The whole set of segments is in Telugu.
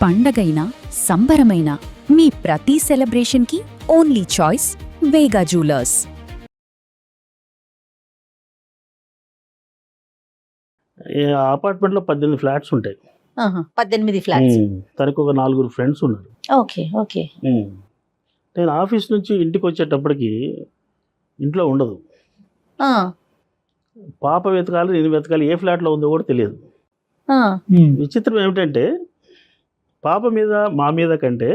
పండగైనా సంబరమైనా మీ ప్రతి సెలబ్రేషన్కి ఓన్లీ చాయిస్ వేగా జ్యువెలర్స్. అపార్ట్మెంట్లో 18 ఫ్లాట్స్ ఉంటాయి. 18 ఫ్లాట్స్. తనకు ఒక 4 ఫ్రెండ్స్ ఉన్నారు. Okay okay. నేను ఆఫీస్ నుంచి ఇంటికి వచ్చేటప్పటికి ఇంట్లో ఉండదు. పాప వెతకాలి, నేను వెతకాలి, ఏ ఫ్లాట్లో ఉందో కూడా తెలియదు. విచిత్రం ఏమిటంటే పాప మీద మా మీద కంటే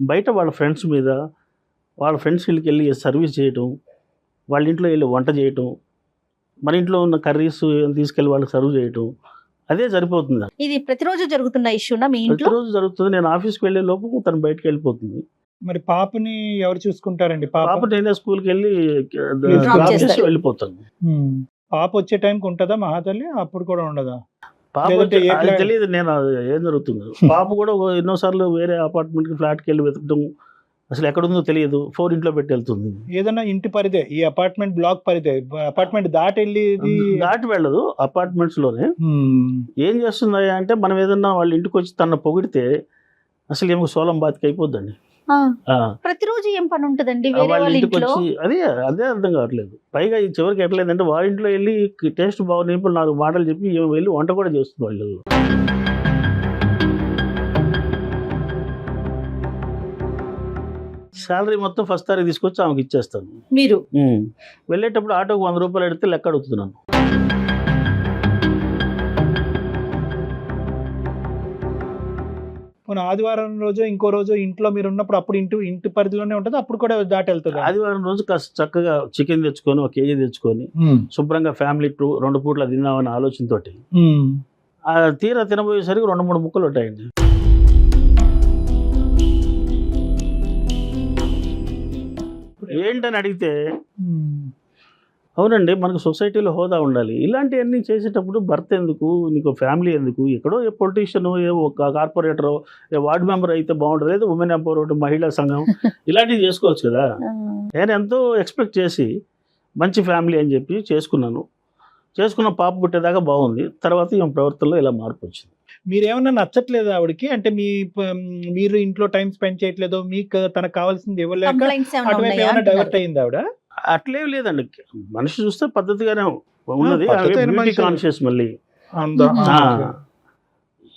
బయట వాళ్ళ ఫ్రెండ్స్ మీద, వాళ్ళ ఫ్రెండ్స్ ఇళ్ళకి వెళ్ళి సర్వీస్ చేయటం, వాళ్ళ ఇంట్లో వెళ్ళి వంట చేయటం, మన ఇంట్లో ఉన్న కర్రీస్ తీసుకెళ్ళి వాళ్ళకి సర్వ్ చేయటం, అదే సరిపోతుంది. ఇది ప్రతిరోజు జరుగుతున్న ఇష్యూనా మీ ఇంట్లో? ప్రతిరోజు జరుగుతుంది. నేను ఆఫీస్కి వెళ్ళే లోపు తను బయటకు వెళ్ళిపోతుంది. మరి పాపని ఎవరు చూసుకుంటారండి? పాప నేనే స్కూల్కి వెళ్ళి Drop చేస్తారు. వెళ్ళిపోతాను. పాప వచ్చే టైంకి ఉంటుందా మహాతల్లి? అప్పుడు కూడా ఉండదా? పాప లేదంటే ఏ అది ఫ్లాట్? తెలియదు నేను ఏం జరుగుతుంది. పాప కూడా ఎన్నోసార్లు వేరే అపార్ట్మెంట్కి ఫ్లాట్కి వెళ్ళి వెతకడం, అసలు ఎక్కడుందో తెలియదు, ఫోన్ ఇంట్లో పెట్టి వెళ్తుంది. ఏదన్నా ఇంటి పరిదే, ఈ అపార్ట్మెంట్ బ్లాక్ పరిదే, అపార్ట్మెంట్ దాటి వెళ్ళేది దాటి వెళ్ళదు. అపార్ట్మెంట్స్ లోనే ఏం చేస్తుందా అంటే, మనం ఏదన్నా వాళ్ళ ఇంటికి వచ్చి తన పొగిడితే అసలు ఏమో సోలం బాతికి అయిపోద్దండి. ప్రతిరోజు ఏం పని ఉంటుందండి వేరే వాళ్ళ వాళ్ళ ఇంటికి ఇంట్లో? వచ్చి అదే అర్థం కావట్లేదు. పైగా ఈ చివరికి ఎట్లేదంటే వాళ్ళ ఇంట్లో వెళ్ళి టేస్ట్ బాగుంది 4 మాటలు చెప్పి ఏమో వెళ్ళి వంట కూడా చేస్తుంది వాళ్ళు. శాలరీ మొత్తం ఫస్ట్ తారీఖు తీసుకొచ్చి ఆమెకి ఇచ్చేస్తాను. మీరు వెళ్ళేటప్పుడు ఆటోకి 100 రూపాయలు ఎడితే లెక్క అడుగుతున్నాను. పోనీ ఆదివారం రోజు ఇంకో రోజు ఇంట్లో మీరు ఉన్నప్పుడు అప్పుడు ఇంటి పరిధిలోనే ఉంటుంది, అప్పుడు కూడా దాటి వెళ్తుంది. ఆదివారం రోజు కాస్త చక్కగా చికెన్ తెచ్చుకొని 1 కేజీ తెచ్చుకొని శుభ్రంగా ఫ్యామిలీ 2 పూట్ల తిందామనే ఆలోచనతోటి తీరా తినబోయేసరికి 2-3 ముక్కలు ఉంటాయండి. ఏంటని అడిగితే అవునండి, మనకు సొసైటీలో హోదా ఉండాలి. ఇలాంటివన్నీ చేసేటప్పుడు భర్త ఎందుకు, నీకు ఫ్యామిలీ ఎందుకు? ఎక్కడో ఏ పొలిటీషియన్, ఏ ఒక కార్పొరేటరో, ఏ వార్డు మెంబర్ అయితే బాగుంటుంది, లేదా ఉమెన్ ఎంపవర్మెంట్, మహిళా సంఘం, ఇలాంటివి చేసుకోవచ్చు కదా. నేను ఎంతో ఎక్స్పెక్ట్ చేసి మంచి ఫ్యామిలీ అని చెప్పి చేసుకున్న పాప పుట్టేదాకా బాగుంది. తర్వాత ఈ ప్రవర్తనలో ఇలా మార్పు వచ్చింది. మీరేమన్నా నచ్చట్లేదు ఆవిడకి? అంటే మీరు ఇంట్లో టైం స్పెండ్ చేయట్లేదు, మీకు తనకు కావాల్సింది ఇవ్వలేక కంప్లైంట్స్ ఏమైనా అటువైపు ఉన్నాయా ఏమైనా అంటున్నారు? డైవర్ట్ అయింది ఆవిడ? అట్లేం లేదండి, మనిషి చూస్తే పద్ధతిగానే ఉన్నది. పద్ధతైన మనిషి. కాన్షియస్ మళ్ళీ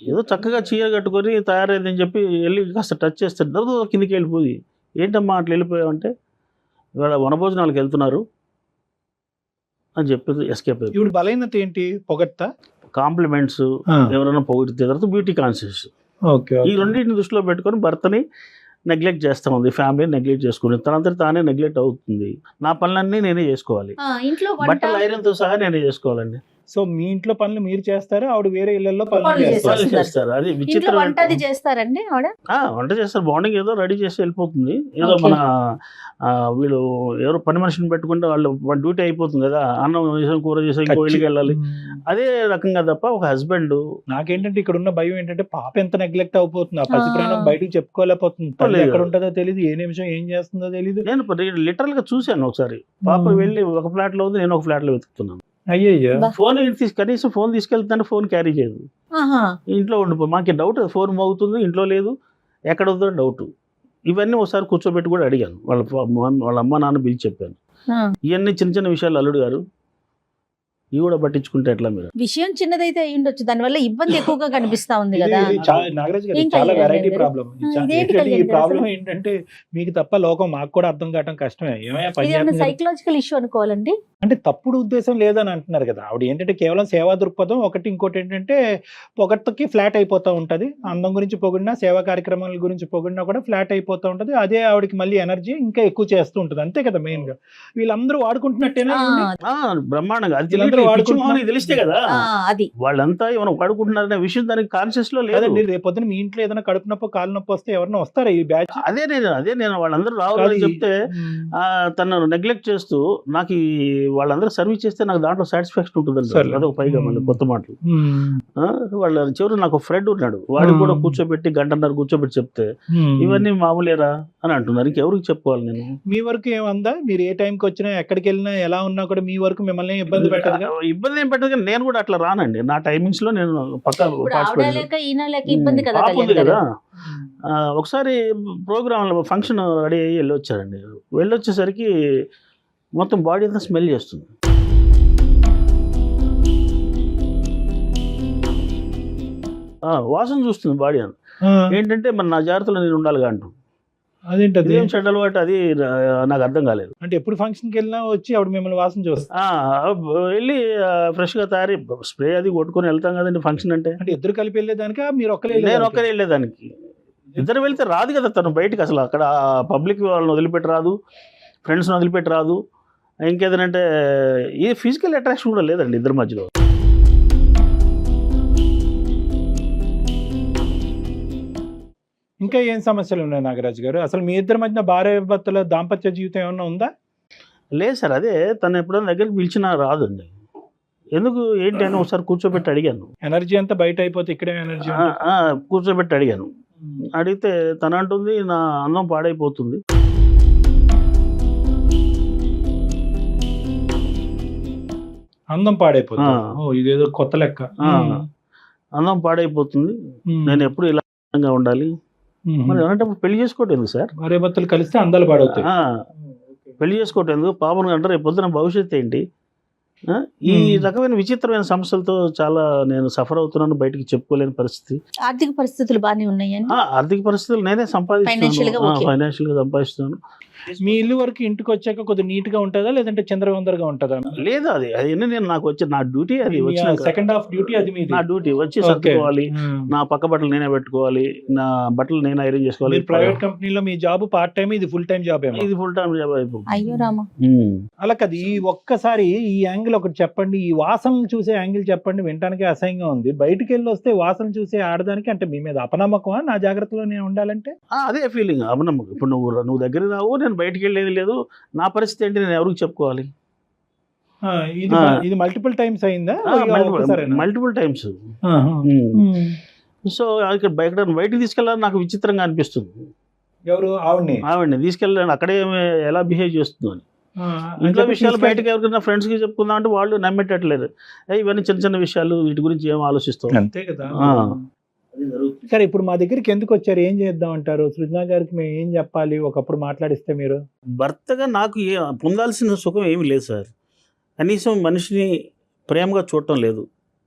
ఏదో చక్కగా చీర కట్టుకొని తయారైందని చెప్పి వెళ్ళి కాస్త టచ్ చేస్తే కిందికి వెళ్ళిపోయి, ఏంటమ్మా అట్లా వెళ్ళిపోయావంటే, ఇవాళ వనభోజనాలకు వెళ్తున్నారు అని చెప్పి ఎస్కేప్ అయిపోయి. ఇప్పుడు బలహీనత ఏంటి? పొగడ్తా? కాంప్లిమెంట్స్ ఎవరైనా పొగిడితే, తర్వాత బ్యూటీ కాన్షియస్, ఓకే. ఈ రెండింటిని దృష్టిలో పెట్టుకొని భర్తని నెగ్లెక్ట్ చేస్తూ ఉంది. ఫ్యామిలీని నెగ్లెక్ట్ చేసుకుని తనంతా తానే నెగ్లెక్ట్ అవుతుంది. నా పనులన్నీ నేనే చేసుకోవాలి, ఇంట్లో వంట బట్టల ఐరన్తో సహా నేనే చేసుకోవాలండి. సో మీ ఇంట్లో పనులు మీరు చేస్తారు, ఆవిడ వేరే ఇళ్లలో పనులు పనులు చేస్తారు. వాళ్ళు చేస్తారు. అది ఇంట్లో విచిత్రం. వంట అది చేస్తారండి ఆవిడ? వంట చేస్తారు. మార్నింగ్ ఏదో రెడీ చేసి వెళ్ళిపోతుంది. ఏదో Okay. మన వీళ్ళు ఎవరో పని మనిషిని పెట్టుకుంటే వాళ్ళు డ్యూటీ అయిపోతుంది కదా, అన్నం చేసాం, కూర చేసాం, ఇంకో ఇళ్ళకి వెళ్ళాలి. అదే రకంగా తప్ప ఒక హస్బెండ్. నాకేంటంటే ఇక్కడ ఉన్న భయం ఏంటంటే పాప ఎంత నెగ్లెక్ట్ అయిపోతుంది, ఆ పసి ప్రాణం బయటికి చెప్పుకోలేకపోతుంది, తల్లి లేదు. ఎక్కడ ఉంటుందో తెలియదు, ఏ నిమిషం ఏం చేస్తుందో తెలియదు. నేను లిటరల్ గా చూశాను ఒకసారి. పాప వెళ్ళి ఒక ఫ్లాట్ లో ఉంది, నేను ఒక ఫ్లాట్ లో వెతుకుతున్నాను. అయ్యయ్యో. ఫోన్ కనీసం ఫోన్ తీసుకెళ్తాను, ఫోన్ క్యారీ చేయదు, ఇంట్లో ఉండిపో. మాకు డౌట్, ఫోన్ మోగుతుంది, ఇంట్లో లేదు, ఎక్కడ ఉందో డౌట్. ఇవన్నీ ఒకసారి కూర్చోబెట్టి కూడా అడిగాను. వాళ్ళ అమ్మ నాన్న పిలిచి చెప్పాను. ఇవన్నీ చిన్న చిన్న విషయాలు అల్లుడు గారు, ఇవి కూడా పట్టించుకుంటే ఎట్లా మీరు? విషయం చిన్నదైతే అయి ఉండొచ్చు, దానివల్ల ఇబ్బంది ఎక్కువగా కనిపిస్తా ఉంది కదా. నాగరాజ్ గారు ఏం చాలా కళ్యాణ్ వెరైటీ గారు? ప్రాబ్లం. ఇదేంటి ఈ కళ్యాణ్ గారు ప్రాబ్లం అసలు? ఏంటంటే మీకు తప్ప లోకం మాకు కూడా అర్థం కావటం కష్టమే. ఏమయ్యా పని ఇదేమన్నా చేస్తుంది కదా. సైకలాజికల్ ఇష్యూ అనుకోవాలండి. అంటే తప్పుడు ఉద్దేశం లేదని అంటున్నారు కదా ఆవిడ. ఏంటంటే కేవలం సేవా దృక్పథం ఒకటి, ఇంకోటి ఏంటంటే పొగట్టుకి ఫ్లాట్ అయిపోతూ ఉంటది. అందం గురించి పొగిడినా, సేవా కార్యక్రమాల గురించి పొగిడినా కూడా ఫ్లాట్ అయిపోతూ ఉంటది. అదే ఆవిడకి మళ్ళీ ఎనర్జీ ఇంకా ఎక్కువ చేస్తూ ఉంటది. అంతే కదా మెయిన్ గా. వీళ్ళందరూ వాడుకుంటున్నట్టేనా? బ్రహ్మాండంగా అది వీళ్ళందరూ తెలియదు, వాడుకుంటున్నారు. పిచ్చి తెలిస్తే కదా అది వాళ్ళంతా ఏమైనా వాడుకుంటున్నారనే విషయం దానికి కాన్షియస్ లో లేదు. లేదండి, రేపొద్దున మీ ఇంట్లో ఏదైనా కడుపు నొప్పి, కాలు నొప్పి వస్తే ఎవరైనా వస్తారా ఈ బ్యాచ్? అదే నేను వాళ్ళందరూ రావాలని చెప్తే తనను నెగ్లెక్ట్ చేస్తూ నాకు వాళ్ళందరూ సర్వీస్ చేస్తే నాకు దాంట్లో సాటిస్ఫాక్షన్ ఉంటుంది. సరే. అదొక పైగా మళ్ళీ కొత్త మాటలు. వాళ్ళ చివరి నాకు ఫ్రెండ్ ఉన్నాడు, వాడికి కూడా కూర్చోబెట్టి 1.5 గంట కూర్చోబెట్టి చెప్తే ఇవన్నీ మామూలేరా అని అంటున్నారు. ఇంకెవరికి చెప్పుకోవాలి నేను? మీ వరకు ఏమందా? మీరు ఏ టైంకి వచ్చినా, ఎక్కడికి వెళ్ళినా, ఎలా ఉన్నా కూడా మీ వరకు మిమ్మల్ని ఇబ్బంది పెట్టదు? ఇబ్బంది ఏం పెట్టదు, కానీ నేను కూడా అట్లా రానండి. నా టైమింగ్స్ లో నేను పక్కా ఇప్పుడు ఆవిడ పార్టిసిపేట్. లేక ఈయన లేక ఇబ్బంది కదా పాప ఉంది కళ్యాణ్ గారు. కదా, ఒకసారి ప్రోగ్రాంలో ఫంక్షన్ రెడీ అయ్యి వెళ్ళొచ్చారండి. వెళ్ళొచ్చేసరికి మొత్తం బాడీ అంతా స్మెల్ చేస్తుంది. వాసన చూస్తుంది బాడీ అంతా. ఏంటంటే మరి నా జాగ్రత్తలో నేను ఉండాలిగా అంటూ. అదేంటది ఏం చెడ్డ అలవాటు అది నాకు అర్థం కాలేదు. అంటే ఎప్పుడు ఫంక్షన్కి వెళ్ళినా వచ్చి ఆవిడ మిమ్మల్ని వాసన చూస్తా వెళ్ళి ఫ్రెష్గా తయారీ స్ప్రే అది కొట్టుకొని వెళ్తాం కదండి ఫంక్షన్ అంటే. అంటే ఇద్దరు కలిపి వెళ్ళేదానికి మీరు నేను ఒక్కరే వెళ్ళేదానికి. ఇద్దరు వెళ్తే రాదు కదా తను బయటకు. అసలు అక్కడ పబ్లిక్ వాళ్ళని వదిలిపెట్టి రాదు, ఫ్రెండ్స్ని వదిలిపెట్టి రాదు. ఇంకేదంటే ఏ ఫిజికల్ అట్రాక్షన్ కూడా లేదండి ఇద్దరి మధ్యలో. ఇంకా ఏం సమస్యలు ఉన్నాయి నాగరాజు గారు? అసలు మీ ఇద్దరి మధ్యన భార్య భర్తల దాంపత్య జీవితం ఏమన్నా ఉందా? లేదు సార్, అదే తను ఎప్పుడైనా దగ్గరికి పిలిచినా రాదండి. ఎందుకు ఏంటి అని ఒకసారి కూర్చోబెట్టి అడిగాను. ఎనర్జీ అంతా బయట అయిపోతే ఇక్కడే ఎనర్జీ. కూర్చోబెట్టి అడిగాను. అడిగితే తను అంటుంది నా అందం పాడైపోతుంది. అందం పాడైపోతుంది. ఇదేదో కొత్త లెక్క. అందం పాడైపోతుంది, నేను ఎప్పుడు ఇలా ఉండాలి. మరి అలాంటప్పుడు పెళ్లి చేసుకోవటం ఎందుకు సార్? భార్య భర్తలు కలిస్తే అందాలు పాడవుతాయి. పెళ్లి చేసుకోవటం ఎందుకు? పాపను అంటారు రేపు పొద్దున భవిష్యత్తు ఏంటి? ఈ రకమైన విచిత్రమైన సమస్యలతో చాలా నేను సఫర్ అవుతున్నాను, బయటికి చెప్పుకోలేని పరిస్థితి. ఆర్థిక పరిస్థితులు బాగానే ఉన్నాయండి. ఆర్థిక పరిస్థితులు నేనే సంపాదిస్తున్నాను, ఫైనాన్షియల్ గా సంపాదిస్తున్నాను. మీ ఇల్లు వరకు ఇంటికి వచ్చాక కొద్దిగా నీట్ గా ఉంటుందా లేదంటే చంద్రవందరగా ఉంటుందా? లేదు, అది నేను నాకు వచ్చే నా డ్యూటీ అది. వచ్చిన సెకండ్ హాఫ్ డ్యూటీ అది మీది. నా డ్యూటీ వచ్చి సర్దుకోవాలి, నా పక్క బట్టలు నేనే పెట్టుకోవాలి, నా బట్టలు నేనే ఐరన్ చేసుకోవాలి. ప్రైవేట్ కంపెనీలో మీ జాబ్ పార్ట్ టైం, ఇది ఫుల్ టైం జాబ్. ఇది ఫుల్ టైం జాబ్ అయిపోయింది. అయ్యో రామా. అలా కదా. ఈ ఒక్కసారి ఈ యాంగిల్ ఒకటి చెప్పండి, ఈ వాసనలు చూసే యాంగిల్ చెప్పండి. వినటానికి అసహ్యంగా ఉంది. బయటికి వెళ్ళి వస్తే వాసన చూసే ఆడదానికి అంటే మీ మీద అపనమ్మకమా? నా జాగ్రత్తలో నేను ఉండాలంటే అదే ఫీలింగ్, అపనమ్మకం. ఇప్పుడు నువ్వు దగ్గర రావు, నేను బయటికి వెళ్ళేది లేదు, నా పరిస్థితి ఏంటి నేను ఎవరికి చెప్పుకోవాలి? ఇది మల్టిపుల్ టైమ్స్ అయిందా? Multiple times. సో ఇక్కడ బయటకు తీసుకెళ్ళాలని నాకు విచిత్రంగా అనిపిస్తుంది. ఎవరు? ఆవిడని తీసుకెళ్ళాలని అక్కడే ఎలా బిహేవ్ చేస్తుందో అని. ఇంట్లో విషయాలు బయటకు ఎవరికైనా ఫ్రెండ్స్కి చెప్పుకుందాం అంటే వాళ్ళు నమ్మేటట్లేరు. ఇవన్నీ చిన్న చిన్న విషయాలు, వీటి గురించి ఏం ఆలోచిస్తాం? అంతే కదా. సరే, ఇప్పుడు మా దగ్గరికి ఎందుకు వచ్చారు? ఏం చేద్దాం అంటారు? సృజన గారికి మేము ఏం చెప్పాలి? ఒకప్పుడు మాట్లాడిస్తే మీరు. భర్తగా నాకు పొందాల్సిన సుఖం ఏమి లేదు సార్. కనీసం మనిషిని ప్రేమగా చూడటం లేదు.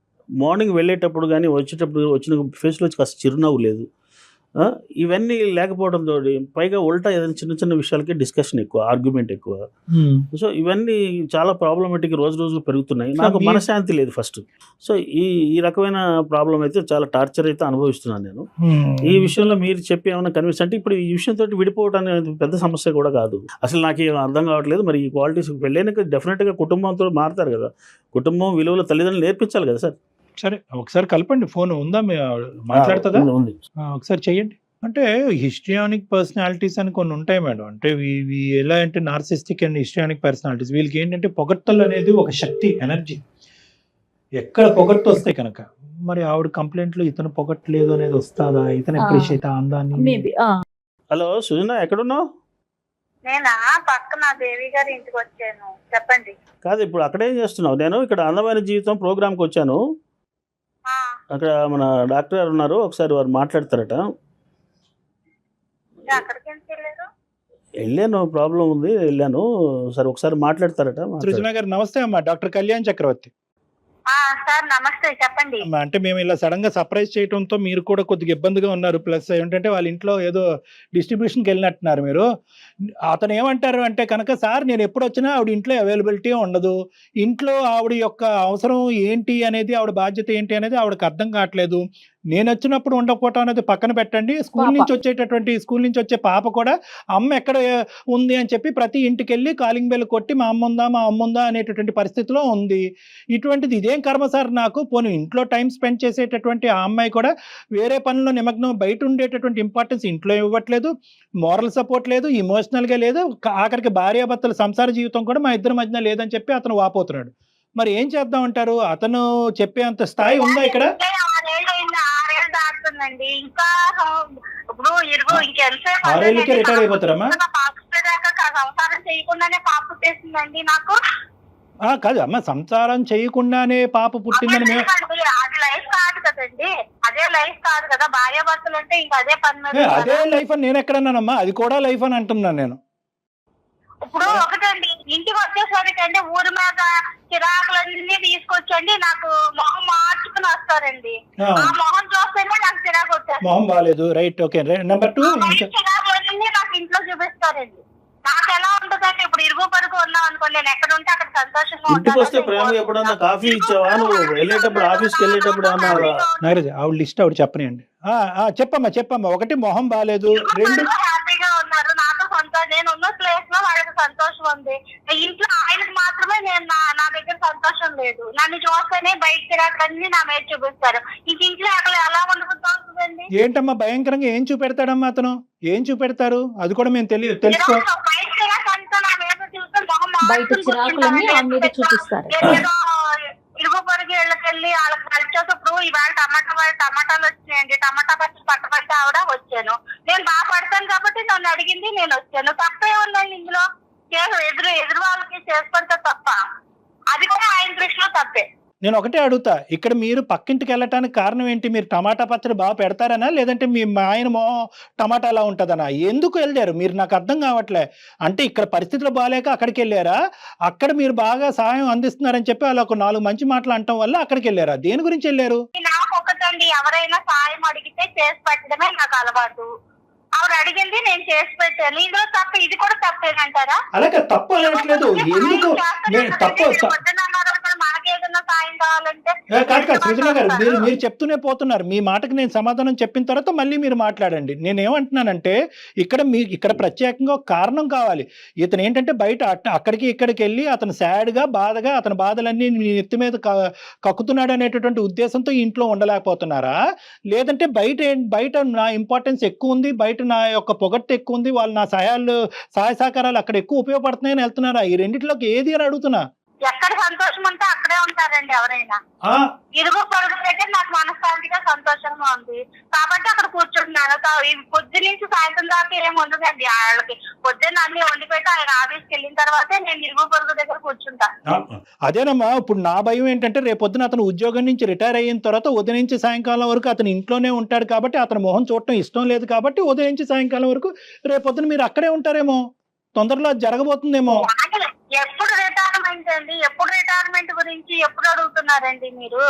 మార్నింగ్ వెళ్ళేటప్పుడు కానీ వచ్చేటప్పుడు వచ్చిన ఫేస్లో కాస్త చిరునవ్వు లేదు. ఇవన్నీ లేకపోవడంతో పైగా ఉల్టా ఏదైనా చిన్న చిన్న విషయాలకి డిస్కషన్ ఎక్కువ, ఆర్గ్యుమెంట్ ఎక్కువ. సో ఇవన్నీ చాలా ప్రాబ్లమేటిక్ రోజు రోజు పెరుగుతున్నాయి. నాకు మనశ్శాంతి లేదు ఫస్ట్. సో ఈ రకమైన ప్రాబ్లం అయితే చాలా టార్చర్ అయితే అనుభవిస్తున్నాను నేను. ఈ విషయంలో మీరు చెప్పి ఏమైనా కన్విన్స్ అంటే ఇప్పుడు ఈ విషయంతో విడిపోవడం అనేది పెద్ద సమస్య కూడా కాదు. అసలు నాకు ఏం అర్థం కావట్లేదు. మరి ఈ క్వాలిటీస్ పెళ్ళైనాక డెఫినెట్గా కుటుంబంతో మారుతారు కదా. కుటుంబం విలువలు తల్లిదండ్రులు నేర్పించాలి కదా సార్. సరే, ఒకసారి కలపండి. ఫోన్ ఉందా? మాట్లాడుతుందా? ఉంది, ఒకసారి చెయ్యండి. అంటే హిస్ట్రియానిక్ పర్సనాలిటీస్ అని కొన్ని ఉంటాయి మేడం. అంటే ఎలా అంటే నార్సిస్టిక్ అండ్ హిస్ట్రియానిక్ పర్సనాలిటీస్. వీళ్ళకి ఏంటంటే పొగడ్తలు అనేది ఒక శక్తి, ఎనర్జీ. ఎక్కడ పొగడ్త వస్తాయి కనుక మరి ఆవిడ కంప్లైంట్లు ఇతను పొగట్లేదు అనేది వస్తుందా? ఇతను అప్రిషియేట్ అందాన్ని. హలో సుజన, ఎక్కడున్నావు? నేనా పక్కన దేవి గారి ఇంటికి వచ్చాను. చెప్పండి. కాదు, ఇప్పుడు అక్కడేం చేస్తున్నావు? నేను ఇక్కడ అందమైన జీవితం ప్రోగ్రామ్కి వచ్చాను. అక్కడ మన డాక్టర్ గారు ఉన్నారు, ఒకసారి వారు మాట్లాడతారట. వెళ్ళాను, ప్రాబ్లం ఉంది, వెళ్ళాను. సరే ఒకసారి మాట్లాడతారట. సృజన గారు నమస్తే అమ్మా. డాక్టర్ కళ్యాణ్ చక్రవర్తి. సార్ నమస్తే, చెప్పండి. అంటే మేము ఇలా సడన్ గా సర్ప్రైజ్ చేయడంతో మీరు కూడా కొద్దిగా ఇబ్బందిగా ఉన్నారు. ప్లస్ ఏంటంటే వాళ్ళ ఇంట్లో ఏదో డిస్ట్రిబ్యూషన్కి వెళ్ళినట్టున్నారు మీరు. అతను ఏమంటారు అంటే కనుక, సార్ నేను ఎప్పుడు వచ్చినా ఆవిడ ఇంట్లో అవైలబిలిటీ ఉండదు, ఇంట్లో ఆవిడ యొక్క అవసరం ఏంటి అనేది, ఆవిడ బాధ్యత ఏంటి అనేది ఆవిడకి అర్థం కావట్లేదు. నేను వచ్చినప్పుడు ఉండకపోవటం అనేది పక్కన పెట్టండి, స్కూల్ నుంచి వచ్చే పాప కూడా అమ్మ ఎక్కడ ఉంది అని చెప్పి ప్రతి ఇంటికి వెళ్ళి కాలింగ్ బెల్ కొట్టి మా అమ్మ ఉందా అనేటటువంటి పరిస్థితిలో ఉంది. ఇటువంటిది ఇదేం కర్మ సార్ నాకు? పోనీ ఇంట్లో టైం స్పెండ్ చేసేటటువంటి ఆ అమ్మాయి కూడా వేరే పనుల్లో నిమగ్నం, బయట ఉండేటటువంటి ఇంపార్టెన్స్ ఇంట్లో ఇవ్వట్లేదు, మోరల్ సపోర్ట్ లేదు, ఇమోషనల్గా లేదు, ఆఖరికి భార్యాభర్తల సంసార జీవితం కూడా మా ఇద్దరి మధ్యన లేదని చెప్పి అతను వాపోతున్నాడు. మరి ఏం చేద్దాం అంటారు? అతను చెప్పే అంత స్థాయి ఉందా ఇక్కడ? ఇంకా ఇప్పుడు 6 ఏళ్ళకే రిటైర్ అయిపోతారమ్మా? సంసారం చేయకుండానే పాప పుట్టేసిందండి నాకు. కాదు అమ్మ, సంసారం చేయకుండానే పాప పుట్టిందని మేము అది లైఫ్ కాదు కదండి, అదే లైఫ్ కాదు కదా, భార్యాభర్తలు అంటే ఇంకా అదే పని మీద అదే లైఫ్ అని నేను ఎక్కడన్నానమ్మా, అది కూడా లైఫ్ అని అంటున్నాను నేను. ఇప్పుడు ఒకటండి, ఇంటికి వచ్చేసరికి అంటే ఊరి మీద చిరాకులన్నీ తీసుకొచ్చండి నాకు మొహం మార్చుకుని వస్తారండి. ఆ మొహం చూస్తేనే నాకు చిరాకు వచ్చేది. మొహం బాగాలేదు, రైట్, ఓకే. నెంబర్ 2 చిరాకులన్నీ నాకు ఇంట్లో చూపిస్తారండి. నాకు ఎలా ఉంటుందంటే ఇప్పుడు ఇరుగు పరుగు ఉన్నాం అనుకోండి, నేను ఎక్కడ ఉంటే అక్కడ సంతోషంగా ఇంటికి వస్తే ప్రేమ ఎప్పుడన్నా కాఫీ ఇచ్చావా నువ్వు? వెళ్ళేటప్పుడు ఆఫీస్కి వెళ్ళేటప్పుడు అన్నావా? నాగరాజు ఆవిడ లిస్ట్ ఆవిడ చెప్పనియండి. చెప్పమ్మా. ఒకటి మొహం బాగాలేదు, 2 హ్యాపీగా ఉన్నారు, నాకు సంతోషం, నేను ఉన్న ప్లేస్ లో వాళ్ళకి సంతోషం ఉంది. ఇంట్లో ఆయనకు మాత్రమే నేను నా దగ్గర సంతోషం లేదు. నన్ను చూస్తేనే బయటకి రాకన్నీ నా మీద చూపిస్తారు. ఇంక ఇంట్లో అక్కడ ఎలా ఉంటుందండి? ఏంటమ్మా భయంకరంగా ఏం చూపెడతాడమ్మా అతను? ఏం చూపెడతారు అది కూడా మేము తెలుసుకో. బయటకి రాకంతా నా మీద చూస్తే మొహం బయట చిరాకులన్నీ ఆమె మీద చూపిస్తారు. ఇరుగు పొరుగు ఇళ్ళకెళ్ళి వాళ్ళకి కలిసేటప్పుడు ఇవాళ టమాటాలు వచ్చినాయండి, టమాటా పచ్చి పట్టబట్టి ఆవిడ వచ్చాను, నేను బాగా పడతాను కాబట్టి నన్ను అడిగింది, నేను వచ్చాను. తప్పే ఉందండి ఇందులో? ఎదురు వాళ్ళకి చేసుకుంటే తప్ప, అది కూడా ఆయన దృష్టిలో తప్పే. నేను ఒకటే అడుగుతా, ఇక్కడ మీరు పక్కింటికి వెళ్ళటానికి కారణం ఏంటి? మీరు టమాటా పచ్చడి బాగా పెడతారనా, లేదంటే మీ ఆయన టమాటా అలా ఉంటుందనా? ఎందుకు వెళ్ళారు మీరు? నాకు అర్థం కావట్లే. అంటే ఇక్కడ పరిస్థితులు బాగాలేక అక్కడికి వెళ్ళారా? అక్కడ మీరు బాగా సహాయం అందిస్తున్నారని చెప్పి అలా ఒక 4 మంచి మాటలు అనటం వల్ల అక్కడికి వెళ్ళారా? దేని గురించి వెళ్ళారు? నాకు ఒకటండి, ఎవరైనా సాయం అడిగితే చేసి పెట్టడమే నాకు అలవాటు. ఆవిడ అడిగింది, నేను చేసి పెట్టాను. ఇందులో తప్ప, ఇది కూడా తప్పేనంటారా? అలాగే తప్పు అనట్లేదు. ఎందుకు తప్పు? మనకేదన్నా సాయం కావాలంటే కాదు సృజన గారు, మీరు చెప్తూనే పోతున్నారు. మీ మాటకి నేను సమాధానం చెప్పిన తర్వాత మళ్ళీ మీరు మాట్లాడండి. నేనేమంటున్నానంటే ఇక్కడ ప్రత్యేకంగా ఒక కారణం కావాలి. ఇతను ఏంటంటే బయట అక్కడికి ఇక్కడికి వెళ్ళి అతను సాడ్గా బాధగా అతని బాధలన్నీ మీ నెత్తి మీద కక్కుతున్నాడు అనేటటువంటి ఉద్దేశంతో ఇంట్లో ఉండలేకపోతున్నారా? లేదంటే బయట నా ఇంపార్టెన్స్ ఎక్కువ ఉంది, బయట నా యొక్క పొగట్టు ఎక్కువ ఉంది, వాళ్ళు నా సహాయ సహకారాలు అక్కడ ఎక్కువ ఉపయోగపడుతున్నాయని వెళ్తున్నారా? ఈ రెండిట్లోకి ఏది అని అడుగుతున్నా. ఎక్కడ సంతోషం ఉంటే అక్కడే ఉంటారండి ఎవరైనా. ఇరుగు పొరుగు దగ్గర నాకు మనశ్శాంతిగా సంతోషంగా ఉంది కాబట్టి అక్కడ కూర్చుంటున్నాను. పొద్దు నుంచి సాయంత్రం దాకా ఏమి ఉండదండి వాళ్ళకి. పొద్దున్న అన్ని వండి పెట్టి ఆయన ఆఫీస్కి వెళ్ళిన తర్వాతే నేను ఇరుగు పొరుగు దగ్గర కూర్చుంటాను. అదేనమ్మా, ఇప్పుడు నా భయం ఏంటంటే రేపొద్దున అతను ఉద్యోగం నుంచి రిటైర్ అయిన తర్వాత ఉదయం నుంచి సాయంకాలం వరకు అతను ఇంట్లోనే ఉంటాడు కాబట్టి అతను మొహం చూడటం ఇష్టం లేదు కాబట్టి ఉదయం నుంచి సాయంకాలం వరకు రేపొద్దున మీరు అక్కడే ఉంటారేమో, తొందరలో జరగబోతుందేమో. ఎప్పుడు రిటైర్మెంట్ అండి? ఎప్పుడు రిటైర్మెంట్ గురించి ఎప్పుడు అడుగుతున్నారండి మీరు?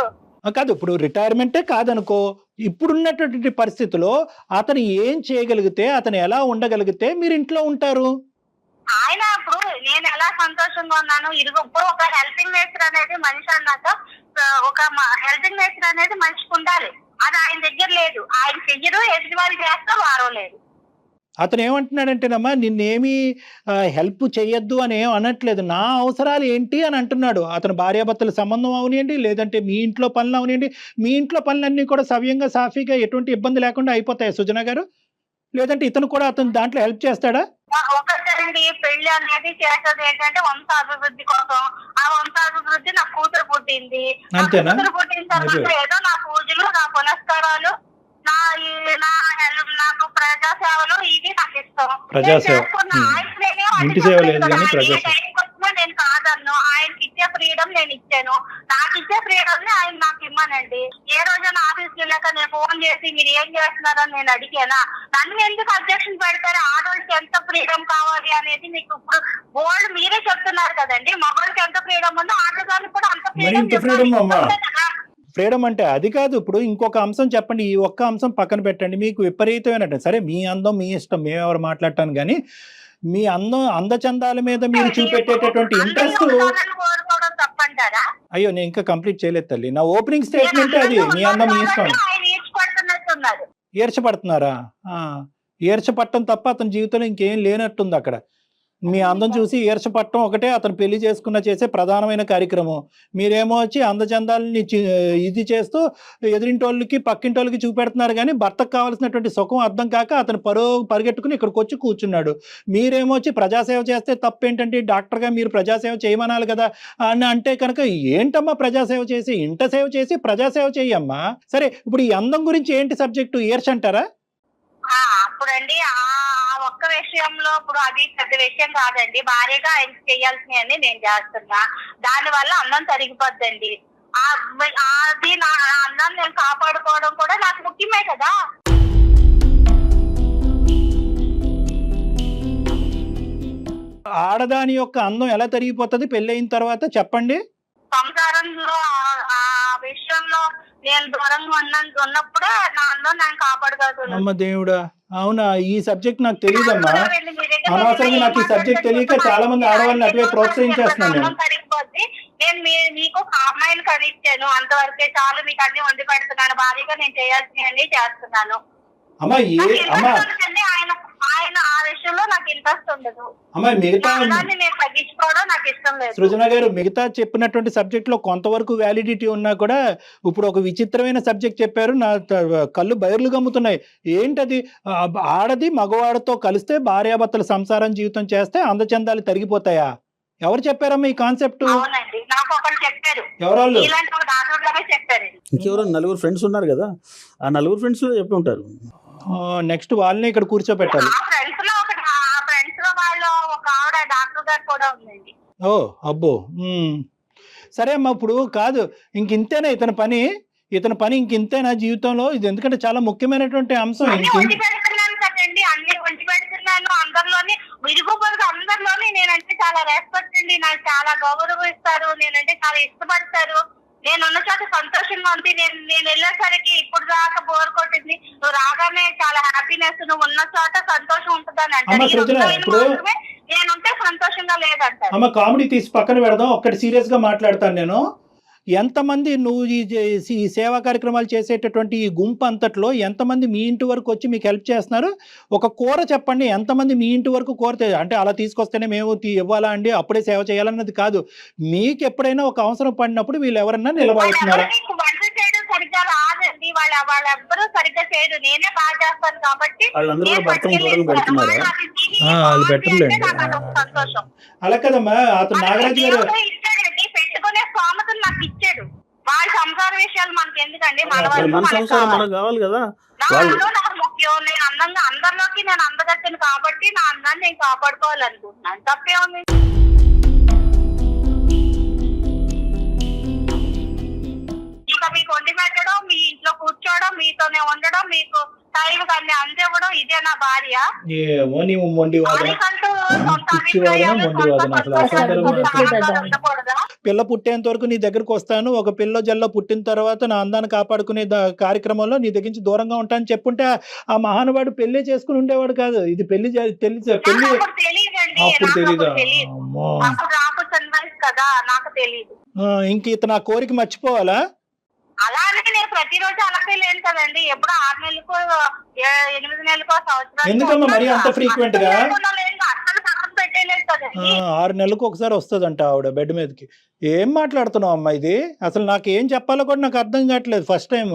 కాదు, ఇప్పుడు రిటైర్మెంటే కాదనుకో, ఇప్పుడున్నటువంటి పరిస్థితిలో అతను ఏం చేయగలిగితే, అతను ఎలా ఉండగలిగితే మీరు ఇంట్లో ఉంటారు? ఆయన ఇప్పుడు నేను ఎలా సంతోషంగా ఉన్నాను, ఇప్పుడు ఒక హెల్పింగ్ నేచర్ అనేది మనిషి అన్నాక ఒక హెల్పింగ్ నేచర్ అనేది మనిషికి ఉండాలి. అది ఆయన దగ్గర లేదు. ఆయన చెయ్యరు, ఎదుటి వాళ్ళు చేస్తా వారం లేదు. అతను ఏమంటున్నాడంటేనమ్మా, నిన్నేమీ హెల్ప్ చేయొద్దు అని ఏం అనట్లేదు, నా అవసరాలు ఏంటి అని అంటున్నాడు. అతను భార్యాభర్తల సంబంధం అవనియండి, లేదంటే మీ ఇంట్లో పనులు అవనియండి, మీ ఇంట్లో పనులన్నీ కూడా సవ్యంగా సాఫీగా ఎటువంటి ఇబ్బంది లేకుండా అయిపోతాయి సుజన గారు? లేదంటే ఇతను కూడా అతను దాంట్లో హెల్ప్ చేస్తాడా? ఒకసారి పెళ్లి అనేది చేసేది ఏంటంటే వంశాభివృద్ధి కోసం. ఆ వంశాభివృద్ధి నా కూతురు పుట్టింది. కూతురు పుట్టిన తర్వాత ఏదో నా పూజలు, నా పునస్కారాలు, నాకు ప్రజాసేవలు ఇవి నాకు ఇష్టం. ఇంటి సేవ లేదు కానీ ప్రజాసేవ నేను కాదన్ను. ఆయనకి ఇచ్చే ఫ్రీడమ్ నేను ఇచ్చాను. నాకు ఇచ్చే ఫ్రీడమ్ ని ఆయన నాకు ఇమ్మనండి. ఏ రోజైనా ఆఫీస్కి వెళ్ళాక నేను ఫోన్ చేసి మీరు ఏం చేస్తున్నారని నేను అడిగానా? నన్ను ఎందుకు అబ్జెక్షన్ పెడతారు? ఆడవాళ్ళకి ఎంత ఫ్రీడమ్ కావాలి అనేది మీకు ఇప్పుడు బోల్డ్ మీరే చెప్తున్నారు కదండి. మగవాళ్ళకి ఎంత ఫ్రీడమ్ ఉందో ఆడవాళ్ళకి కూడా అంత ఫ్రీడమ్. ఫ్రీడమ్ అంటే అది కాదు. ఇప్పుడు ఇంకొక అంశం చెప్పండి, ఈ ఒక్క అంశం పక్కన పెట్టండి. మీకు విపరీతమైన, సరే మీ అందం మీ ఇష్టం, మేమెవరు మాట్లాడటాను, కానీ మీ అందచందాల మీద మీరు చూపెట్టేటటువంటి ఇంట్రెస్ట్. అయ్యో నేను ఇంకా కంప్లీట్ చేయలేదు తల్లి, నా ఓపెనింగ్ స్టేట్మెంట్ అది. మీ అందం మీ ఇష్టం. ఈర్చపడుతున్నారా? ఈర్చపట్టం తప్ప అతని జీవితంలో ఇంకేం లేనట్టుంది అక్కడ. మీ అందం చూసి ఈర్చపట్టం ఒకటే అతను పెళ్లి చేసుకున్న చేసే ప్రధానమైన కార్యక్రమం. మీరేమో వచ్చి అందచందాలని ఇది చేస్తూ ఎదురింటోళ్ళకి పక్కింటోళ్ళకి చూపెడుతున్నారు, కానీ భర్తకు కావాల్సినటువంటి సుఖం అర్థం కాక అతను పరిగెట్టుకుని ఇక్కడికి వచ్చి కూర్చున్నాడు. మీరేమో వచ్చి ప్రజాసేవ చేస్తే తప్పేంటంటే, డాక్టర్గా మీరు ప్రజాసేవ చేయమనాలి కదా అని అంటే కనుక ఏంటమ్మా ప్రజాసేవ చేసి, ఇంట సేవ చేసి ప్రజాసేవ చేయమ్మా. సరే, ఇప్పుడు ఈ అందం గురించి ఏంటి సబ్జెక్టు? ఈర్ష అంటారా? అప్పుడండి ఆ ఒక్క విషయంలో ఇప్పుడు అది పెద్ద విషయం కాదండి. భార్యగా ఆయనకి చేయాల్సినవన్నీ నేను చేస్తున్నా, దాని వల్ల అన్నం తరిగిపోద్దండి. అది నా అన్నం నేను కాపాడుకోవడం కూడా నాకు ముఖ్యమే కదా. ఆడదాని యొక్క అందం ఎలా తరిగిపోతుంది పెళ్ళయిన తర్వాత చెప్పండి. సంసారంలో ఆ విషయంలో నేను దూరంగా ఉన్నప్పుడే నా అందం నేను కాపాడుకోగలను. అమ్మ దేవుడా, అవునా? ఈ సబ్జెక్ట్ నాకు తెలియదమ్మా. అనవసరంగా నాకు ఈ సబ్జెక్ట్ తెలియక చాలా మంది ఆడవాళ్ళని అటువే ప్రోత్సహించేస్తున్నాను నేను. నేను మీకు ఒక అమ్మాయిని కనిచ్చాను, అంతవరకే చాలు, మీకు అన్ని వండి పెడుతున్నాను, భారీగా నేను చేయాల్సినవన్నీ చేస్తున్నాను. అమ్మా ఆయన ఆ విషయంలో నాకు ఇంట్రెస్ట్ ఉండదు. అమ్మా మిగతా నేను తగ్గించుకోవడం నాకు ఇష్టం లేదు. సృజన గారు, మిగతా చెప్పినటువంటి సబ్జెక్ట్ లో కొంతవరకు వ్యాలిడిటీ ఉన్నా కూడా ఇప్పుడు ఒక విచిత్రమైన సబ్జెక్ట్ చెప్పారు. నా కళ్ళు బయర్లు గమ్ముతున్నాయి. ఏంటది? ఆడది మగవాడితో కలిస్తే భార్యాభర్తల సంసారం జీవితం చేస్తే అందచందాలు తరిగిపోతాయా? ఎవరు చెప్పారమ్మా ఈ కాన్సెప్ట్? నాకు ఒకరు చెప్పారు. ఎవరాళ్ళు? చెప్పారు. ఇంకెవరో నలుగురు ఫ్రెండ్స్ ఉన్నారు కదా, ఆ నలుగురు ఫ్రెండ్స్ చెప్పి ఉంటారు. నెక్స్ట్ వాళ్ళని ఇక్కడ కూర్చోపెట్టాలి. ఫ్రెండ్స్ లో వాళ్ళు ఒక ఆవిడ డాక్టర్ గారు కూడా ఉందండి. ఓ అబ్బో. సరే అమ్మా, ఇప్పుడు కాదు ఇంతేనా ఇతని పని? ఇంకింతేనా జీవితంలో? ఇది ఎందుకంటే చాలా ముఖ్యమైనటువంటి అంశం. వండి పెడుతున్నాను కదండి, అన్ని వండి పెడుతున్నాను. అందరిలోని విరుగు పొరుగు అందరిలోని నేనంటే చాలా రెస్పెక్ట్ అండి, నాకు చాలా గౌరవం ఇస్తారు, నేనంటే చాలా ఇష్టపడతారు. నేను ఉన్న చోట సంతోషంగా ఉంది. నేను వెళ్ళేసరికి ఇప్పుడు దాకా బోర్ కొట్టింది, నువ్వు రాగానే చాలా హ్యాపీనెస్, నువ్వు ఉన్న చోట సంతోషం ఉంటుందని అంటే నేనుంటే సంతోషంగా లేదంటారు. అమ్మ కామెడీ తీసి పక్కన పెడదాం, ఒక్కటి సీరియస్ గా మాట్లాడతాను నేను. ఎంతమంది నువ్వు ఈ సేవా కార్యక్రమాలు చేసేటటువంటి ఈ గుంపు అంతట్లో ఎంతమంది మీ ఇంటి వరకు వచ్చి మీకు హెల్ప్ చేస్తున్నారు? ఒక కూర చెప్పండి, ఎంతమంది మీ ఇంటి వరకు కూర అంటే అలా తీసుకొస్తేనే మేము ఇవ్వాలా అండి, అప్పుడే సేవ చేయాలన్నది కాదు. మీకు ఎప్పుడైనా ఒక అవసరం పడినప్పుడు వీళ్ళు ఎవరన్నా నిలబడుతున్నారా? సరిగ్గా రాదండి, వాళ్ళెవ్వరూ సరిగ్గా చేయరు, నేనే బాగా చేస్తాను కాబట్టి సంతోషం. అలా కదమ్మా, అతను నాగరాజు గారు పెట్టుకునే స్తోమతను నాకు ఇచ్చాడు. వాళ్ళ సంసార విషయాలు మనకి ఎందుకండి, మన సంసారం మనకు కావాలి కదా. నాకు ముఖ్యం. నేను అందంగా అందరిలోకి నేను అందగత్తను కాబట్టి నా అందాన్ని నేను కాపాడుకోవాలనుకుంటున్నాను. తప్పేముంది? ఇక మీకు వండి పెట్టడం, మీ ఇంట్లో కూర్చోవడం, మీతోనే ఉండడం, మీకు టైం అన్ని అందివ్వడం, ఇదే నా భార్య. ఏమో నీవు మొండివాదన, పిల్ల పుట్టేంత వరకు నీ దగ్గరకు వస్తాను, ఒక పిల్ల జల్ల పుట్టిన తర్వాత నా అందాన్ని కాపాడుకునే కార్యక్రమంలో నీ దగ్గర నుంచి దూరంగా ఉంటాను చెప్పుంటే ఆ మహానుభావుడు పెళ్లి చేసుకుని ఉండేవాడు కాదు. ఇది పెళ్లి అప్పుడు తెలీదా? ఇంక ఇతను ఆ కోరిక మర్చిపోవాలా? అలానే నేను ప్రతిరోజు అలాగే లేను కదండి, ఎప్పుడు 6 నెలలకో 8 నెలలకో సంవత్సరం. ఎందుకమ్మా మరి అంత ఫ్రీక్వెంట్ గా? అసలు పక్కన పెట్టేలేదు కదండి. 6 నెలలకు ఒకసారి వస్తుందంట ఆవిడ బెడ్ మీదకి. ఏం మాట్లాడుతున్నావు అమ్మా ఇది? అసలు నాకు ఏం చెప్పాలో కూడా నాకు అర్థం కావట్లేదు. ఫస్ట్ టైం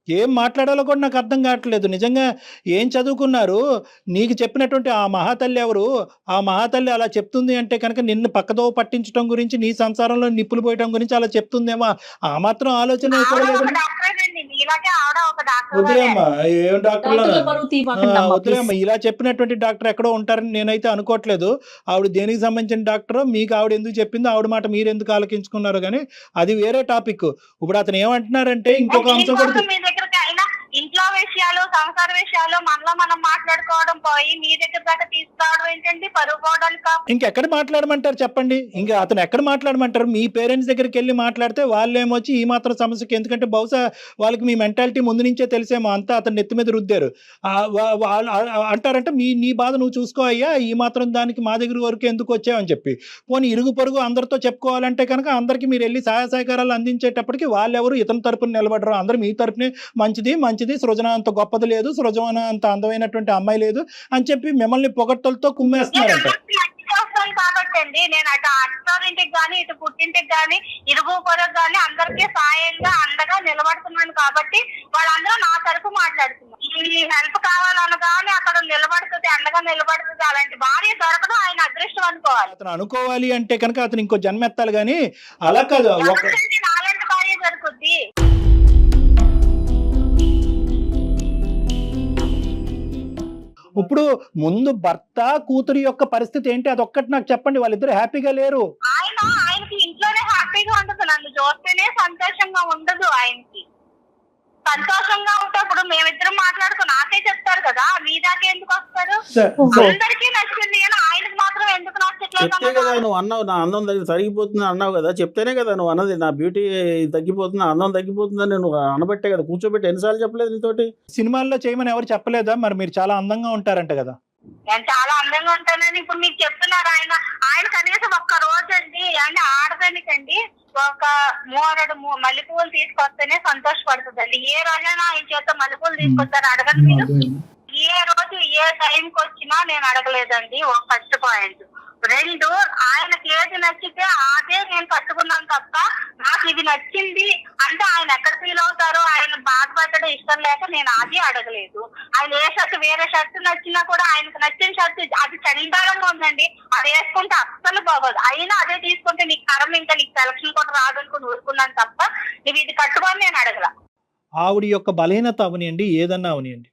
ఏం మాట్లాడాలో కూడా నాకు అర్థం కావట్లేదు. నిజంగా ఏం చదువుకున్నారు? నీకు చెప్పినటువంటి ఆ మహాతల్లి ఎవరు? ఆ మహాతల్లి అలా చెప్తుంది అంటే కనుక నిన్ను పక్కదో పట్టించడం గురించి, నీ సంసారంలో నిప్పులు పోయటం గురించి అలా చెప్తుందేమో. ఆ మాత్రం ఆలోచన వదిలేమ్మా. ఏం డాక్టర్లు? వదిలేమ్మా. ఇలా చెప్పినటువంటి డాక్టర్ ఎక్కడో ఉంటారని నేనైతే అనుకోవట్లేదు. ఆవిడ దేనికి సంబంధించిన డాక్టర్, మీకు ఆవిడ ఎందుకు చెప్పిందో, ఆవిడ మాట మీరు ఎందుకు ఆలోచించుకున్నారు కానీ అది వేరే టాపిక్. ఇప్పుడు అతను ఏమంటున్నారంటే ఇంకొక అంశం కూడా, ఇంట్లో విషయాలు, సంసార విషయాలు మనలో మనం మాట్లాడుకోవడం పోయి మీ దగ్గర దాకా తీసుకురావడం ఏంటండి? పరుగు పోవడానికి. ఇంకెక్కడ మాట్లాడమంటారు చెప్పండి? ఇంకా అతను ఎక్కడ మాట్లాడమంటారు? మీ పేరెంట్స్ దగ్గరికి వెళ్ళి మాట్లాడితే వాళ్ళేమొచ్చి ఈ మాత్రం సమస్యకి, ఎందుకంటే బహుశా వాళ్ళకి మీ మెంటాలిటీ ముందు నుంచే తెలిసేమో, అంతా అతను నెత్తి మీద రుద్దారు. అంటారంటే నీ బాధ నువ్వు చూసుకో అయ్యా, ఈ మాత్రం దానికి మా దగ్గర వరకు ఎందుకు వచ్చావని చెప్పి. పోనీ ఇరుగు పొరుగు అందరితో చెప్పుకోవాలంటే కనుక అందరికీ మీరు వెళ్ళి సహాయ సహకారాలు అందించేటప్పటికి వాళ్ళెవరు ఇతని తరపున నిలబడరు. అందరూ మీ తరపునే మంచిది, సృజన అంత గొప్పది లేదు, సృజన అంత అందమైనటువంటి అమ్మాయి లేదు అని చెప్పి మిమ్మల్ని పొగట్టలతో కుమ్మేస్తున్నారంట. కాబట్టి అండి నేను అటు అత్తారింటికి గాని ఇటు పుట్టింటికి గాని ఇరుగు పొరుగు గాని అందరికీ సాయంగా అండగా నిలబడుతున్నాను కాబట్టి వాళ్ళందరూ నా తరపు మాట్లాడుతున్నారు. ఈ హెల్ప్ కావాలనగానే అక్కడ నిలబడుతుంది, అండగా నిలబడుతుంది. అలాంటి భార్య దొరకడం ఆయన అదృష్టం అనుకోవాలి. అతను అనుకోవాలి అంటే కనుక అతను ఇంకో జన్మ ఎత్తాలి కానీ అలా కాదు. అలాంటి భార్య దొరుకుద్ది. ఇప్పుడు ముందు భర్త కూతురు యొక్క పరిస్థితి ఏంటి అదొక్కటి నాకు చెప్పండి. వాళ్ళిద్దరు హ్యాపీగా లేరు. ఆయనకి ఇంట్లోనే హ్యాపీగా ఉండదు, నన్ను చూస్తేనే సంతోషంగా ఉండదు. ఆయనకి సంతోషంగా ఉంటప్పుడు మేమిద్దరం మాట్లాడుకో నాకే చెప్తారు కదా, మీ దాకా ఎందుకు వస్తారు? అందరికీ నచ్చింది కానీ ఆయనకు మాత్రం ఎందుకు చెప్తే నచ్చట్లేదు? కదా నువ్వు అన్నావు, నా అందం తగ్గిపోతుంది అన్నావు కదా, చెప్తేనే కదా నువ్వు అన్నది, నా బ్యూటీ తగ్గిపోతుంది, అందం తగ్గిపోతుందని నువ్వు అనబట్టే కదా కూర్చోబెట్టి. ఎన్నిసార్లు చెప్పలేదు నీతోటి? సినిమాల్లో చేయమని ఎవరు చెప్పలేదా? మరి మీరు చాలా అందంగా ఉంటారంట కదా. నేను చాలా అందంగా ఉంటానని ఇప్పుడు మీకు చెప్తున్నారు. ఆయన కనీసం ఒక్క రోజు అండి అంటే ఆడదానికండి ఒక 3 మల్లెపూలు తీసుకొస్తేనే సంతోషపడుతుందండి. ఏ రోజైనా ఆయన చేత మల్లెపూలు తీసుకొస్తారు అడగండి మీరు? ఏ రోజు ఏ టైంకి వచ్చినా నేను అడగలేదండి. ఒక ఫస్ట్ పాయింట్. 2, ఆయనకి ఏది నచ్చితే అదే నేను కట్టుకున్నాను తప్ప నాకు ఇది నచ్చింది అంటే ఆయన ఎక్కడ ఫీల్ అవుతారో ఆయన బాధపడడం ఇష్టం లేక నేను అది అడగలేదు. ఆయన ఏ షర్ట్ వేరే షర్ట్ నచ్చినా కూడా ఆయనకు నచ్చిన షర్ట్ అది చండాలంగా ఉందండి, అది వేసుకుంటే అస్సలు బాగోదు, అయినా అదే తీసుకుంటే నీకు కరం ఇంకా నీకు సెలక్షన్ కూడా రాదనుకుని ఊరుకున్నాను తప్ప నువ్వు ఇది కట్టుకొని నేను అడగల. ఆవిడ యొక్క బలహీనత అవనియండి, ఏదన్నా అవనియండి,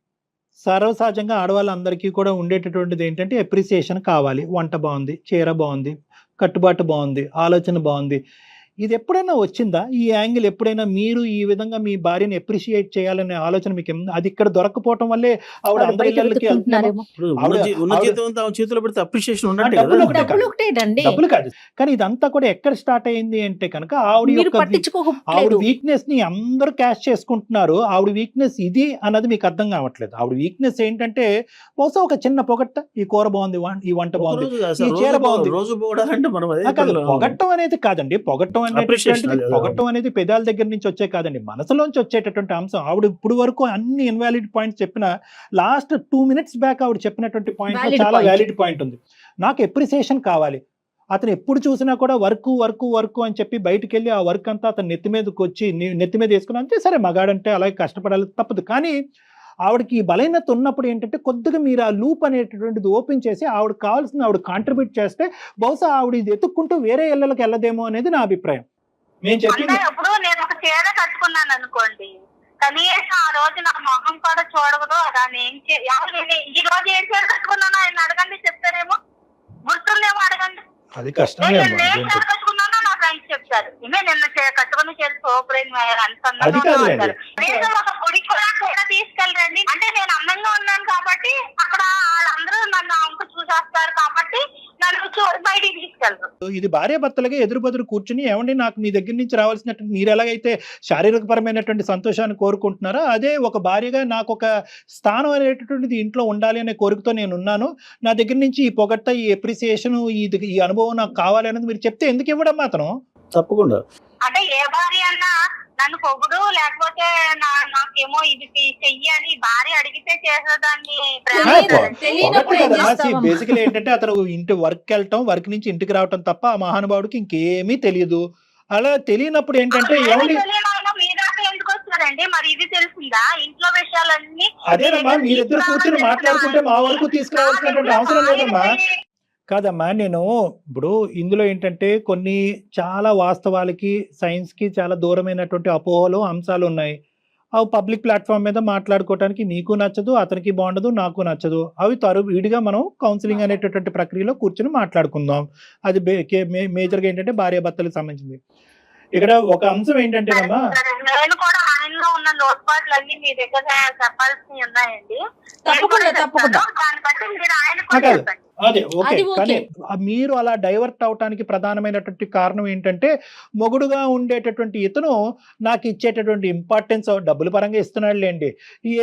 సర్వసహజంగా ఆడవాళ్ళందరికీ కూడా ఉండేటటువంటిది ఏంటంటే అప్రిసియేషన్ కావాలి. వంట బాగుంది, చీర బాగుంది, కట్టుబాటు బాగుంది, ఆలోచన బాగుంది. ఇది ఎప్పుడైనా వచ్చిందా? ఈ యాంగిల్ ఎప్పుడైనా మీరు ఈ విధంగా మీ భార్యని అప్రిషియేట్ చేయాలనే ఆలోచన మీకు అది ఇక్కడ దొరకపోవటం వల్లే ఆవిడ అందరి ఇళ్ళకి వెతుక్కుంటున్నారేమో. ఉన్న జీతంతో చేతిలో పెడితే అప్రిషియేషన్ ఉన్నట్టే కదా. డబ్బులు ఒకటేనండి, డబ్బులు కాదు, కానీ ఇదంతా కూడా ఎక్కడ స్టార్ట్ అయింది అంటే కనుక ఆవిడ మీరు యొక్క ఆవిడ పట్టించుకోకపోలేదు. వీక్నెస్ ని అందరూ క్యాష్ చేసుకుంటున్నారు. ఆవిడ వీక్నెస్ ఇది అన్నది మీకు అర్థం కావట్లేదు. ఆవిడ వీక్నెస్ ఏంటంటే బహుశా ఒక చిన్న పొగట్ట, ఈ కూర బాగుంది, ఈ వంట బాగుంది, ఈ చీర బాగుంది. రోజు పోవడాలంటే మనం అదే పొగట్టం అనేది కాదండి. పొగట్టం అనేది పెదాల దగ్గర నుంచి వచ్చే కాదండి, మనసులోంచి వచ్చేటటువంటి అంశం. ఆవిడ ఇప్పుడు వరకు అన్ని ఇన్వాలిడ్ పాయింట్స్ చెప్పిన లాస్ట్ 2 minutes బ్యాక్ ఆవిడ చెప్పినటువంటి పాయింట్ చాలా వ్యాలిడ్ పాయింట్ ఉంది. నాకు ఎప్రిసియేషన్ కావాలి. అతను ఎప్పుడు చూసినా కూడా వర్క్ అని చెప్పి బయటకు వెళ్ళి ఆ వర్క్ అంతా అతను నెత్తి మీదకి వచ్చి నెత్తి మీద వేసుకుని అంతే, సరే మగాడంటే అలాగే కష్టపడాలి తప్పదు. కానీ ఆవిడకి ఈ బలహీనత ఉన్నప్పుడు ఏంటంటే కొద్దిగా మీరు ఆ లూప్ అనేటటువంటిది ఓపెన్ చేసి ఆవిడ కావాల్సిన ఆవిడ కాంట్రిబ్యూట్ చేస్తే బహుశా ఆవిడ ఇది ఎత్తుక్కుంటూ వేరే ఇళ్ళకి వెళ్ళదేమో అనేది నా అభిప్రాయం. నేను చెప్పింది ఇప్పుడు నేను ఒక చీర కట్టుకున్నాను అనుకోండి, కనీసం ఆ రోజు నా మొహం కూడా చూడకూడదు. దాన్ని ఈ రోజు ఏం చీర కట్టుకున్నానో ఆయన అడగండి, చెప్తారేమో, గుర్తుందేమో అడగండి. అది కష్టమే. నేను చీర కట్టుకున్నానో నా ఫ్రెండ్స్ చెప్తారు, ఇవే నిన్న కట్టుకుని చీర సూపర్ అది కాదులేండి. నేను ఒక గుడికి కూడా చీర తీసుకెళ్ళరండి అంటే నేను అందంగా ఉన్నాను కాబట్టి అక్కడ వాళ్ళందరూ నన్ను అంకు చూసేస్తారు కాబట్టి నన్ను బయటికి తీసుకెళ్ళరు. ఇది భార్యాభర్తలుగా ఎదురు బదురు కూర్చుని ఏమండి నాకు మీ దగ్గర నుంచి రావాల్సినటువంటి మీరు ఎలాగైతే శారీరకపరమైనటువంటి సంతోషాన్ని కోరుకుంటున్నారో అదే ఒక భార్యగా నాకు ఒక స్థానం అనేటటువంటిది ఇంట్లో ఉండాలి అనే కోరికతో నేను ఉన్నాను. నా దగ్గర నుంచి ఈ పొగట్ట, ఈ ఎప్రిసియేషన్, ఈ అనుభవం నాకు కావాలి అనేది మీరు చెప్తే ఎందుకు ఇవ్వడం మాత్రం? తప్పకుండా. అంటే ఏ భార్య అన్నా నన్ను పొగుడు లేకపోతే నాకేమో ఇది చెయ్యి అని భార్య అడిగితే చేసేదాన్ని. బేసికలీ ఏంటంటే అతను ఇంటి వర్క్ వెళ్ళటం, వర్క్ నుంచి ఇంటికి రావటం తప్ప ఆ మహానుభావుడికి ఇంకేమీ తెలియదు. అలా తెలియనప్పుడు ఏంటంటే మీ దాకా ఎందుకు వస్తారండి? మరి ఇది తెలిసిందా? ఇంట్లో విషయాలన్నీ అదేనమ్మా, మీరిద్దరు కూర్చొని మాట్లాడుకుంటే మా వరకు తీసుకురావాల్సినటువంటి అవసరం లేదమ్మా. కాదమ్మా, నేను ఇప్పుడు ఇందులో ఏంటంటే కొన్ని చాలా వాస్తవాలకి సైన్స్కి చాలా దూరమైనటువంటి అపోహలు అంశాలు ఉన్నాయి. అవి పబ్లిక్ ప్లాట్ఫామ్ మీద మాట్లాడుకోవడానికి మీకు నచ్చదు, అతనికి బాగుండదు, నాకు నచ్చదు. అవి విడిగా మనం కౌన్సిలింగ్ అనేటటువంటి ప్రక్రియలో కూర్చొని మాట్లాడుకుందాం. అది మేజర్గా ఏంటంటే భార్యాభర్తలకు సంబంధించింది. ఇక్కడ ఒక అంశం ఏంటంటేనమ్మా, నేను కూడా ఆయనలో ఉన్న లోటుపాట్లు అన్ని మీ దగ్గర చెప్పాల్సినవి ఉన్నాయండి. తప్పకుండా దాన్ని బట్టి మీరు ఆయన కూడా చెప్పండి. అదే ఓకే. కానీ మీరు అలా డైవర్ట్ అవటానికి ప్రధానమైనటువంటి కారణం ఏంటంటే మొగుడుగా ఉండేటటువంటి ఇతను నాకు ఇచ్చేటటువంటి ఇంపార్టెన్స్ డబ్బుల పరంగా ఇస్తున్నాడు లేండి.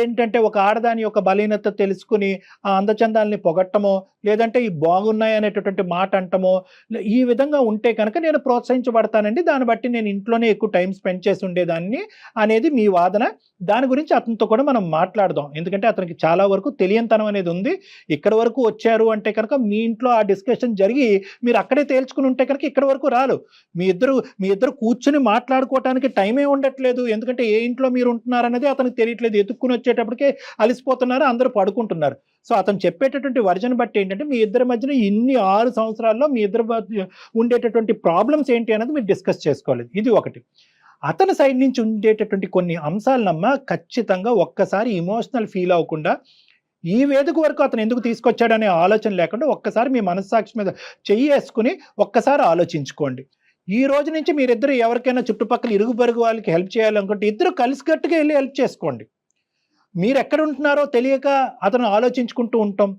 ఏంటంటే ఒక ఆడదాని యొక్క బలహీనత తెలుసుకుని ఆ అందచందాలని పొగట్టమో లేదంటే ఈ బాగున్నాయి అనేటటువంటి మాట అంటమో ఈ విధంగా ఉంటే కనుక నేను ప్రోత్సహించబడతానండి. దాన్ని బట్టి నేను ఇంట్లోనే ఎక్కువ టైం స్పెండ్ చేసి ఉండేదాన్ని అనేది మీ వాదన. దాని గురించి అతనితో కూడా మనం మాట్లాడదాం. ఎందుకంటే అతనికి చాలా వరకు తెలియనితనం అనేది ఉంది. ఇక్కడ వరకు వచ్చారు అంటే కనుక మీ ఇంట్లో ఆ డిస్కషన్ జరిగి మీరు అక్కడే తేల్చుకుని ఉంటే కనుక ఇక్కడ వరకు రాలు. మీ ఇద్దరు కూర్చుని మాట్లాడుకోవటానికి టైమే ఉండట్లేదు. ఎందుకంటే ఏ ఇంట్లో మీరు ఉంటున్నారనేది అతనికి తెలియట్లేదు. ఎత్తుక్కుని వచ్చేటప్పటికే అలసిపోతున్నారు, అందరూ పడుకుంటున్నారు. సో అతను చెప్పేటటువంటి వర్జన్ బట్టి ఏంటంటే మీ ఇద్దరి మధ్యన ఇన్ని 6 సంవత్సరాల్లో మీ ఇద్దరు ఉండేటటువంటి ప్రాబ్లమ్స్ ఏంటి అనేది మీరు డిస్కస్ చేసుకోవాలి. ఇది ఒకటి. అతని సైడ్ నుంచి ఉండేటటువంటి కొన్ని అంశాలనమ్మా ఖచ్చితంగా ఒక్కసారి ఎమోషనల్ ఫీల్ అవ్వకుండా ఈ వేదిక వరకు అతను ఎందుకు తీసుకొచ్చాడనే ఆలోచన లేకుండా ఒక్కసారి మీ మనస్సాక్షి మీద చెయ్యి వేసుకుని ఒక్కసారి ఆలోచించుకోండి. ఈ రోజు నుంచి మీరిద్దరు ఎవరికైనా చుట్టుపక్కల ఇరుగు పొరుగు వాళ్ళకి హెల్ప్ చేయాలనుకుంటే ఇద్దరు కలిసికట్టుగా వెళ్ళి హెల్ప్ చేసుకోండి. మీరు ఎక్కడ ఉంటున్నారో తెలియక అతను ఆలోచించుకుంటూ ఉంటాం.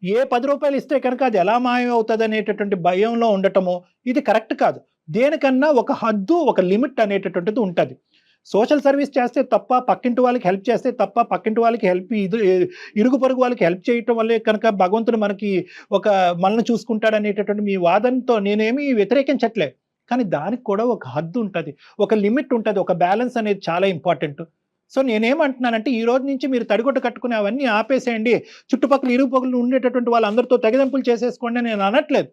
ఏ 10 రూపాయలు ఇస్తే కనుక అది ఎలా మాయం అవుతుంది అనేటటువంటి భయంలో ఉండటము ఇది కరెక్ట్ కాదు. దేనికన్నా ఒక హద్దు, ఒక లిమిట్ అనేటటువంటిది ఉంటుంది. సోషల్ సర్వీస్ చేస్తే తప్ప, పక్కింటి వాళ్ళకి హెల్ప్ చేస్తే తప్ప, పక్కింటి వాళ్ళకి హెల్ప్ ఇరుగు పొరుగు వాళ్ళకి హెల్ప్ చేయటం వల్లే కనుక భగవంతుడు మనకి మనల్ని చూసుకుంటాడు అనేటటువంటి మీ వాదనతో నేనేమి వ్యతిరేకించట్లే. కానీ దానికి కూడా ఒక హద్దు ఉంటుంది, ఒక లిమిట్ ఉంటుంది, ఒక బ్యాలెన్స్ అనేది చాలా ఇంపార్టెంట్. సో నేనేమంటున్నానంటే ఈ రోజు నుంచి మీరు తడిగొట్టు కట్టుకుని అవన్నీ ఆపేసేయండి, చుట్టుపక్కల ఇరుగు పొరుగులు ఉండేటటువంటి వాళ్ళందరితో తెగదెంపులు చేసేసుకోండి నేను అనట్లేదు.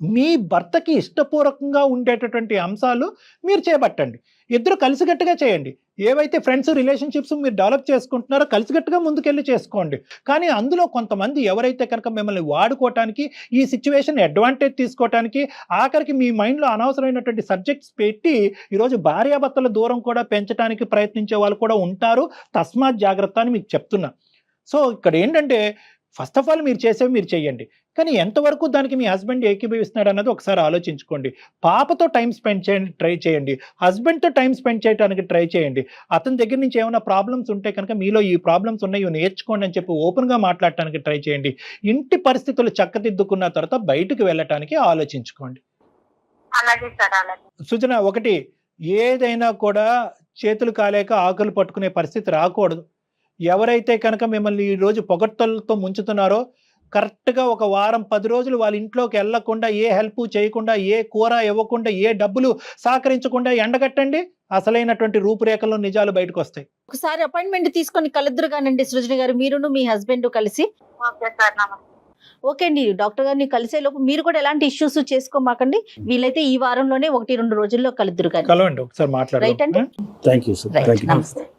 మీ భర్తకి ఇష్టపూర్వకంగా ఉండేటటువంటి అంశాలు మీరు చేపట్టండి. ఇద్దరు కలిసికట్టుగా చేయండి. ఏవైతే ఫ్రెండ్స్ రిలేషన్షిప్స్ మీరు డెవలప్ చేసుకుంటున్నారో కలిసికట్టుగా ముందుకెళ్ళి చేసుకోండి. కానీ అందులో కొంతమంది ఎవరైతే కనుక మిమ్మల్ని వాడుకోవటానికి, ఈ సిచ్యువేషన్ అడ్వాంటేజ్ తీసుకోవటానికి, ఆఖరికి మీ మైండ్లో అనవసరమైనటువంటి సబ్జెక్ట్స్ పెట్టి ఈరోజు భార్యాభర్తల దూరం కూడా పెంచడానికి ప్రయత్నించే వాళ్ళు కూడా ఉంటారు. తస్మాత్ జాగ్రత్త అని మీకు చెప్తున్నా. సో ఇక్కడ ఏంటంటే ఫస్ట్ ఆఫ్ ఆల్ మీరు చేసేవి మీరు చేయండి, కానీ ఎంతవరకు దానికి మీ హస్బెండ్ ఏకీభవిస్తున్నాడు అన్నది ఒకసారి ఆలోచించుకోండి. పాపతో టైం స్పెండ్ చేయండి, ట్రై చేయండి. హస్బెండ్తో టైం స్పెండ్ చేయడానికి ట్రై చేయండి. అతని దగ్గర నుంచి ఏమైనా ప్రాబ్లమ్స్ ఉంటే కనుక మీలో ఈ ప్రాబ్లమ్స్ ఉన్నాయి, ఇవి నేర్చుకోండి అని చెప్పి ఓపెన్గా మాట్లాడటానికి ట్రై చేయండి. ఇంటి పరిస్థితులు చక్కదిద్దుకున్న తర్వాత బయటకు వెళ్ళటానికి ఆలోచించుకోండి. అలాగే సార్, అలాగే. సుజన, ఒకటి, ఏదైనా కూడా చేతులు కాలేక ఆకులు పట్టుకునే పరిస్థితి రాకూడదు. ఎవరైతే కనుక మిమ్మల్ని ఈరోజు పొగడ్తలతో ముంచుతున్నారో కరెక్ట్గా ఒక వారం 10 రోజులు వాళ్ళ ఇంట్లోకి వెళ్లకుండా, ఏ హెల్ప్ చేయకుండా, ఏ కూర ఇవ్వకుండా, ఏ డబ్బులు సహకరించకుండా ఎండగట్టండి. అసలైనటువంటి రూపురేఖల్లో నిజాలు బయటకు వస్తాయి. ఒకసారి అపాయింట్మెంట్ తీసుకొని కలుద్దురు కానండి సృజన గారు, మీరును మీ హస్బెండ్ కలిసి. ఓకే సార్, నమస్తే. ఓకే అండి, డాక్టర్ గారిని కలిసే లోపు మీరు కూడా ఎలాంటి ఇష్యూస్ చేసుకోమాకండి. వీలైతే ఈ వారంలోనే 1-2 రోజుల్లో కలుద్దురు కానీ. కలవండి, ఒకసారి రైట్ అండి. మాట్లాడండి. Thank you sir. రైట్, నమస్తే.